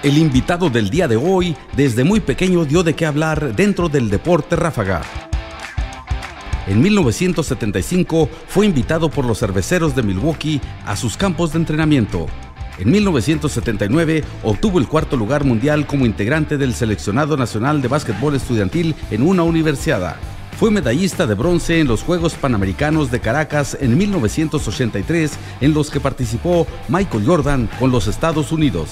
El invitado del día de hoy, desde muy pequeño dio de qué hablar dentro del deporte ráfaga. En 1975 fue invitado por los Cerveceros de Milwaukee a sus campos de entrenamiento. En 1979 obtuvo el cuarto lugar mundial como integrante del seleccionado nacional de básquetbol estudiantil en una universidad. Fue medallista de bronce en los Juegos Panamericanos de Caracas en 1983, en los que participó Michael Jordan con los Estados Unidos.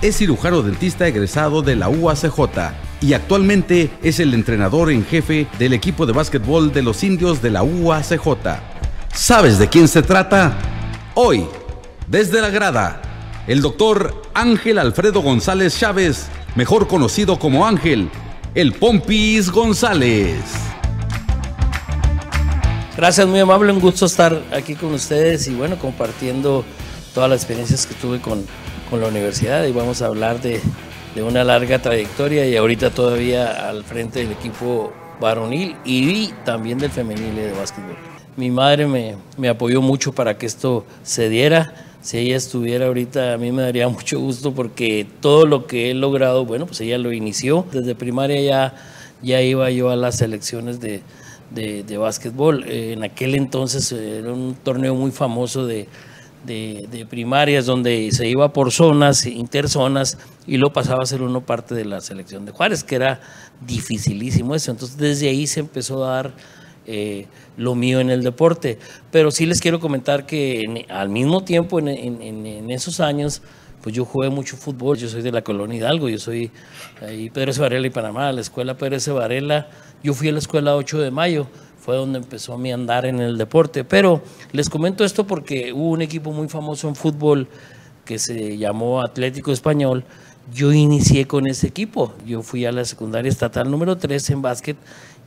Es cirujano dentista egresado de la UACJ y actualmente es el entrenador en jefe del equipo de básquetbol de los Indios de la UACJ. ¿Sabes de quién se trata? Hoy, desde la grada, el doctor Ángel Alfredo González Chávez, mejor conocido como Ángel, el Pompis González. Gracias, muy amable, un gusto estar aquí con ustedes y bueno, compartiendo todas las experiencias que tuve con la universidad, y vamos a hablar de una larga trayectoria y ahorita todavía al frente del equipo varonil y también del femenil de básquetbol. Mi madre me apoyó mucho para que esto se diera. Si ella estuviera ahorita, a mí me daría mucho gusto porque todo lo que he logrado, bueno, pues ella lo inició. Desde primaria ya iba yo a las selecciones de básquetbol. En aquel entonces era un torneo muy famoso de primarias donde se iba por zonas, interzonas, y lo pasaba a ser uno parte de la selección de Juárez, que era dificilísimo eso. Entonces desde ahí se empezó a dar lo mío en el deporte. Pero sí les quiero comentar que al mismo tiempo en esos años pues yo jugué mucho fútbol. Yo soy de la colonia Hidalgo, yo soy ahí Pedro S. Varela y Panamá, la escuela Pedro S. Varela. Yo fui a la escuela 8 de mayo, fue donde empezó mi andar en el deporte. Pero les comento esto porque hubo un equipo muy famoso en fútbol que se llamó Atlético Español. Yo inicié con ese equipo, yo fui a la secundaria estatal número 3 en básquet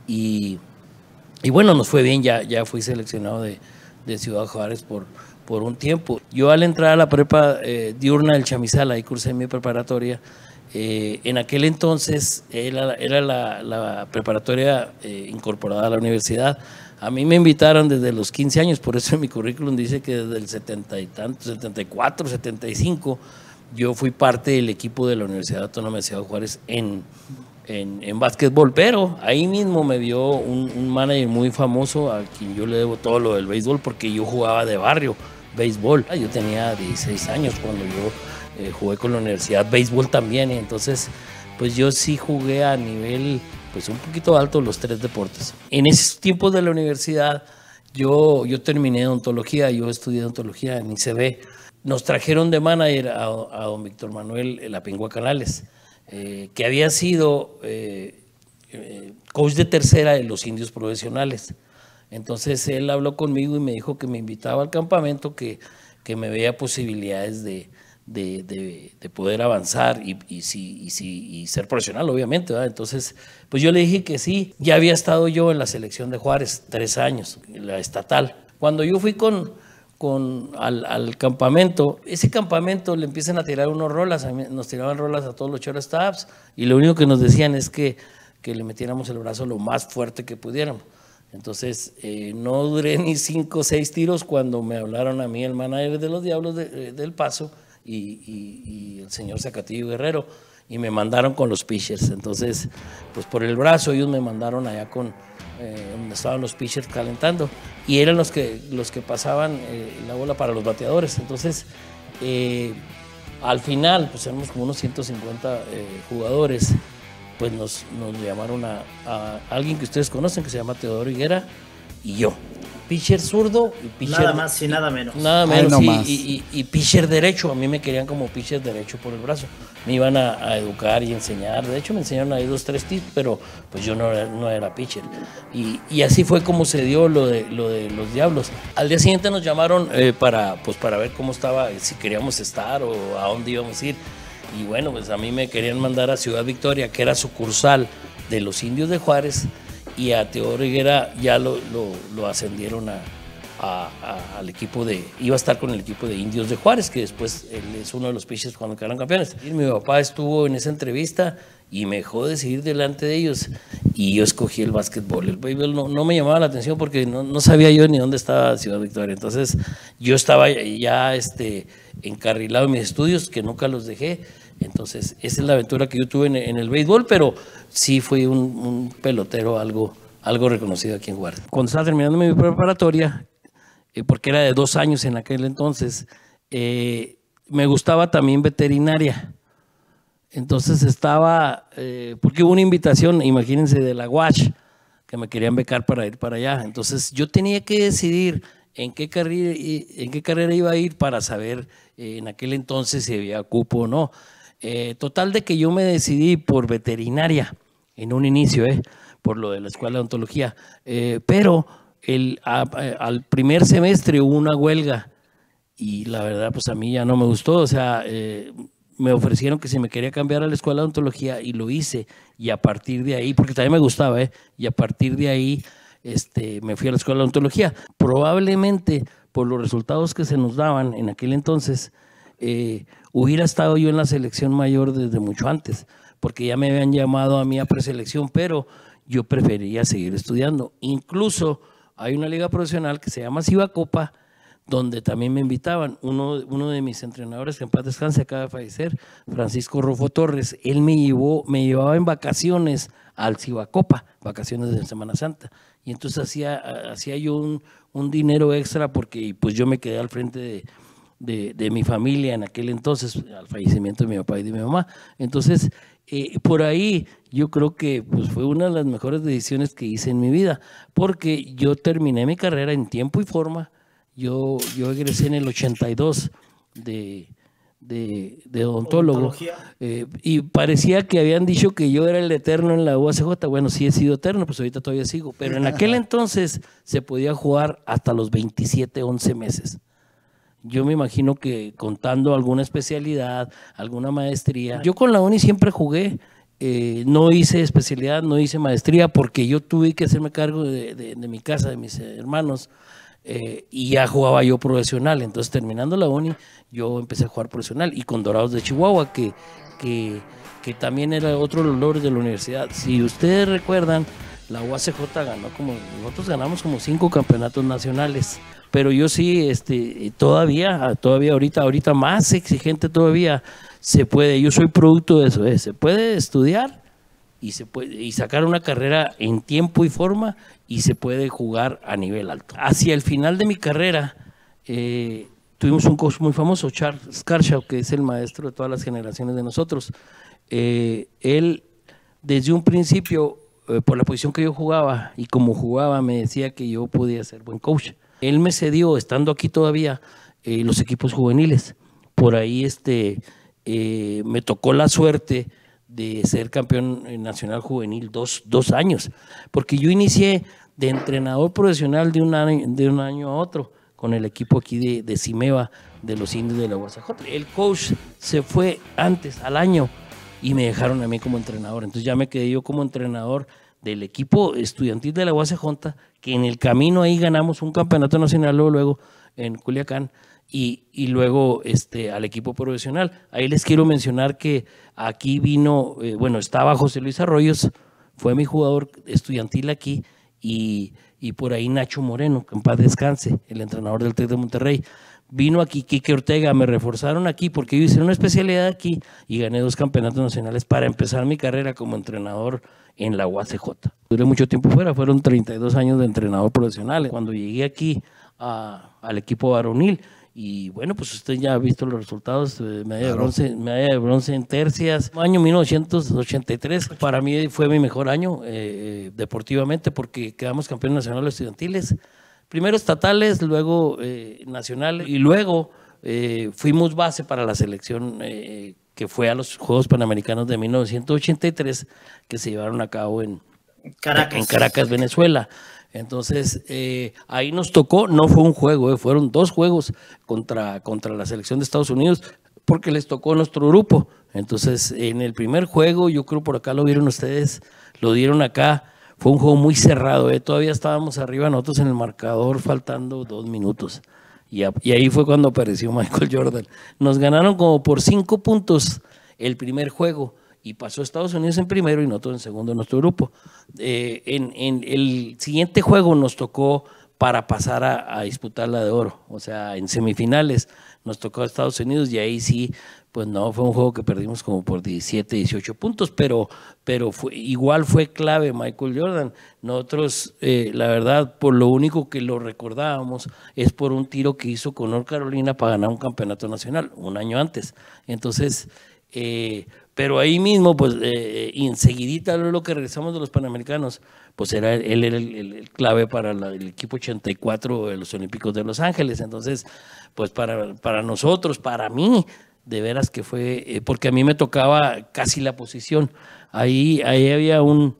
y bueno, nos fue bien, ya fui seleccionado de Ciudad Juárez por un tiempo. Yo al entrar a la prepa diurna del Chamizal, ahí cursé mi preparatoria. En aquel entonces era la preparatoria incorporada a la universidad. A mí me invitaron desde los 15 años, por eso en mi currículum dice que desde el 70 y tanto, 74, 75, yo fui parte del equipo de la Universidad Autónoma de Ciudad Juárez en básquetbol, pero ahí mismo me vio un manager muy famoso a quien yo le debo todo lo del béisbol, porque yo jugaba de barrio, béisbol. Yo tenía 16 años cuando yo jugué con la universidad béisbol también, y entonces pues yo sí jugué a nivel pues un poquito alto los 3 deportes. En esos tiempos de la universidad yo terminé odontología, yo estudié odontología en ICB. Nos trajeron de manager a don Víctor Manuel Lapingua Canales, que había sido coach de tercera de los Indios Profesionales. Entonces él habló conmigo y me dijo que me invitaba al campamento, que me veía posibilidades de poder avanzar y ser profesional, obviamente, ¿verdad? Entonces, pues yo le dije que sí. Ya había estado yo en la selección de Juárez 3 años, la estatal. Cuando yo fui al campamento, ese campamento le empiezan a tirar unos rolas, nos tiraban rolas a todos los shortstops y lo único que nos decían es que le metiéramos el brazo lo más fuerte que pudiéramos. Entonces no duré ni 5 o 6 tiros cuando me hablaron a mí el manager de los Diablos del Paso y el señor Zacatillo Guerrero, y me mandaron con los pitchers. Entonces pues por el brazo ellos me mandaron allá donde estaban los pitchers calentando, y eran los que pasaban la bola para los bateadores. Entonces al final pues éramos como unos 150 jugadores. Pues nos llamaron a alguien que ustedes conocen, que se llama Teodoro Higuera, y yo, pitcher zurdo y pitcher... Nada más y nada menos. Nada menos, no más. Y pitcher derecho. A mí me querían como pitcher derecho por el brazo. Me iban a educar y enseñar. De hecho, me enseñaron ahí 2 o 3 tips, pero pues yo no era pitcher. Y así fue como se dio lo de los Diablos. Al día siguiente nos llamaron para ver cómo estaba, si queríamos estar o a dónde íbamos a ir. Y bueno, pues a mí me querían mandar a Ciudad Victoria, que era sucursal de los Indios de Juárez, y a Teodoro Higuera ya lo ascendieron al equipo iba a estar con el equipo de Indios de Juárez, que después él es uno de los pitchers cuando quedaron campeones. Y mi papá estuvo en esa entrevista y me dejó decidir delante de ellos y yo escogí el básquetbol. El béisbol no me llamaba la atención porque no sabía yo ni dónde estaba Ciudad Victoria. Entonces yo estaba ya encarrilado en mis estudios, que nunca los dejé. Entonces esa es la aventura que yo tuve en el béisbol, pero sí fui un pelotero algo reconocido aquí en Juárez. Cuando estaba terminando mi preparatoria, porque era de 2 años en aquel entonces, me gustaba también veterinaria. Entonces estaba, porque hubo una invitación, imagínense, de la UACH, que me querían becar para ir para allá. Entonces yo tenía que decidir en qué carrera iba a ir para saber en aquel entonces si había cupo o no. Total de que yo me decidí por veterinaria en un inicio, por lo de la escuela de odontología, pero al primer semestre hubo una huelga y la verdad pues a mí ya no me gustó, o sea, me ofrecieron que si me quería cambiar a la escuela de odontología y lo hice, y a partir de ahí, porque también me gustaba, y a partir de ahí me fui a la escuela de odontología. Probablemente por los resultados que se nos daban en aquel entonces, hubiera estado yo en la selección mayor desde mucho antes, porque ya me habían llamado a mí a preselección, pero yo prefería seguir estudiando. Incluso hay una liga profesional que se llama Cibacopa, donde también me invitaban. Uno de mis entrenadores, que en paz descanse, acaba de fallecer, Francisco Rufo Torres, él me llevaba en vacaciones al Cibacopa, vacaciones de Semana Santa, y entonces hacía yo un dinero extra porque pues yo me quedé al frente de mi familia en aquel entonces, al fallecimiento de mi papá y de mi mamá. Entonces, por ahí yo creo que pues, fue una de las mejores decisiones que hice en mi vida, porque yo terminé mi carrera en tiempo y forma. Yo egresé en el 82 de odontólogo, y parecía que habían dicho que yo era el eterno en la UACJ. Bueno, sí he sido eterno, pues ahorita todavía sigo, pero en aquel entonces se podía jugar hasta los 27, 11 meses. Yo me imagino que contando alguna especialidad, alguna maestría. Yo con la uni siempre jugué, no hice especialidad, no hice maestría, porque yo tuve que hacerme cargo de mi casa, de mis hermanos, y ya jugaba yo profesional. Entonces, terminando la uni, yo empecé a jugar profesional, y con Dorados de Chihuahua, que también era otro de los logros de la universidad. Si ustedes recuerdan, la UACJ nosotros ganamos como 5 campeonatos nacionales, pero yo sí, todavía ahorita más exigente todavía, se puede. Yo soy producto de eso, se puede estudiar y sacar una carrera en tiempo y forma, y se puede jugar a nivel alto. Hacia el final de mi carrera, tuvimos un coach muy famoso, Charles Scarshaw, que es el maestro de todas las generaciones de nosotros. Él, desde un principio, por la posición que yo jugaba y como jugaba, me decía que yo podía ser buen coach. Él me cedió, estando aquí todavía, los equipos juveniles. Por ahí me tocó la suerte de ser campeón nacional juvenil 2 años, porque yo inicié de entrenador profesional de un año a otro con el equipo aquí de Cimeva, de los Indios de la UACJ. El coach se fue antes, al año, y me dejaron a mí como entrenador. Entonces ya me quedé yo como entrenador del equipo estudiantil de la UACJ, que en el camino ahí ganamos un campeonato nacional luego en Culiacán, y luego al equipo profesional. Ahí les quiero mencionar que aquí vino, estaba José Luis Arroyos, fue mi jugador estudiantil aquí, y por ahí Nacho Moreno, que en paz descanse, el entrenador del TEC de Monterrey. Vino aquí Quique Ortega, me reforzaron aquí porque yo hice una especialidad aquí y gané 2 campeonatos nacionales para empezar mi carrera como entrenador en la UACJ. Duré mucho tiempo fuera, fueron 32 años de entrenador profesional. Cuando llegué aquí al equipo varonil, y bueno, pues usted ya ha visto los resultados, medalla de bronce en tercias. Año 1983, para mí fue mi mejor año deportivamente, porque quedamos campeones nacionales estudiantiles, primero estatales, luego nacionales, y luego fuimos base para la selección que fue a los Juegos Panamericanos de 1983, que se llevaron a cabo en Caracas, Venezuela. Entonces, ahí nos tocó, no fue un juego, fueron 2 juegos contra la selección de Estados Unidos, porque les tocó nuestro grupo. Entonces, en el primer juego, yo creo por acá lo vieron ustedes, lo dieron acá, fue un juego muy cerrado, todavía estábamos arriba nosotros en el marcador, faltando 2 minutos. Y ahí fue cuando apareció Michael Jordan. Nos ganaron como por 5 puntos el primer juego, y pasó Estados Unidos en primero y nosotros en segundo en nuestro grupo. En el siguiente juego nos tocó para pasar a disputar la de oro, o sea, en semifinales nos tocó a Estados Unidos y ahí sí, pues no, fue un juego que perdimos como por 17, 18 puntos, pero igual fue clave Michael Jordan. Nosotros, la verdad, por lo único que lo recordábamos es por un tiro que hizo con North Carolina para ganar un campeonato nacional, un año antes. Entonces, pero ahí mismo, pues, enseguidita lo que regresamos de los Panamericanos, pues él era el clave para el equipo 84 de los Olímpicos de Los Ángeles. Entonces, pues para nosotros, para mí, de veras que fue, porque a mí me tocaba casi la posición. Ahí había un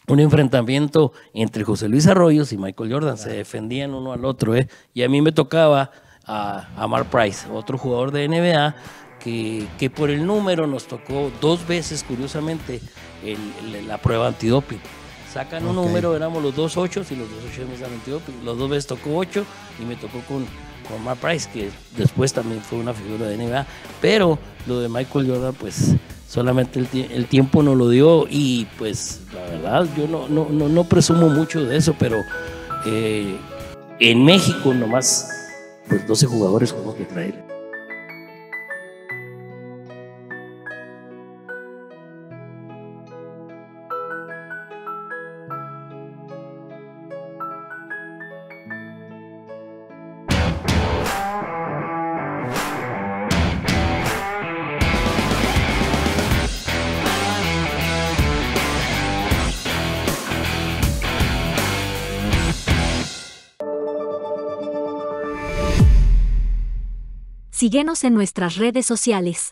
enfrentamiento entre José Luis Arroyos y Michael Jordan, se defendían uno al otro, y a mí me tocaba a Mark Price, otro jugador de NBA, que por el número nos tocó 2 veces, curiosamente, la prueba antidoping. Sacan un número, éramos los 2 8 y los 2 8 nos dan antidoping. Los 2 veces tocó 8 y me tocó con Mark Price, que después también fue una figura de NBA. Pero lo de Michael Jordan, pues solamente el tiempo nos lo dio, y pues la verdad yo no presumo mucho de eso, pero en México nomás pues 12 jugadores como que traer. Síguenos en nuestras redes sociales.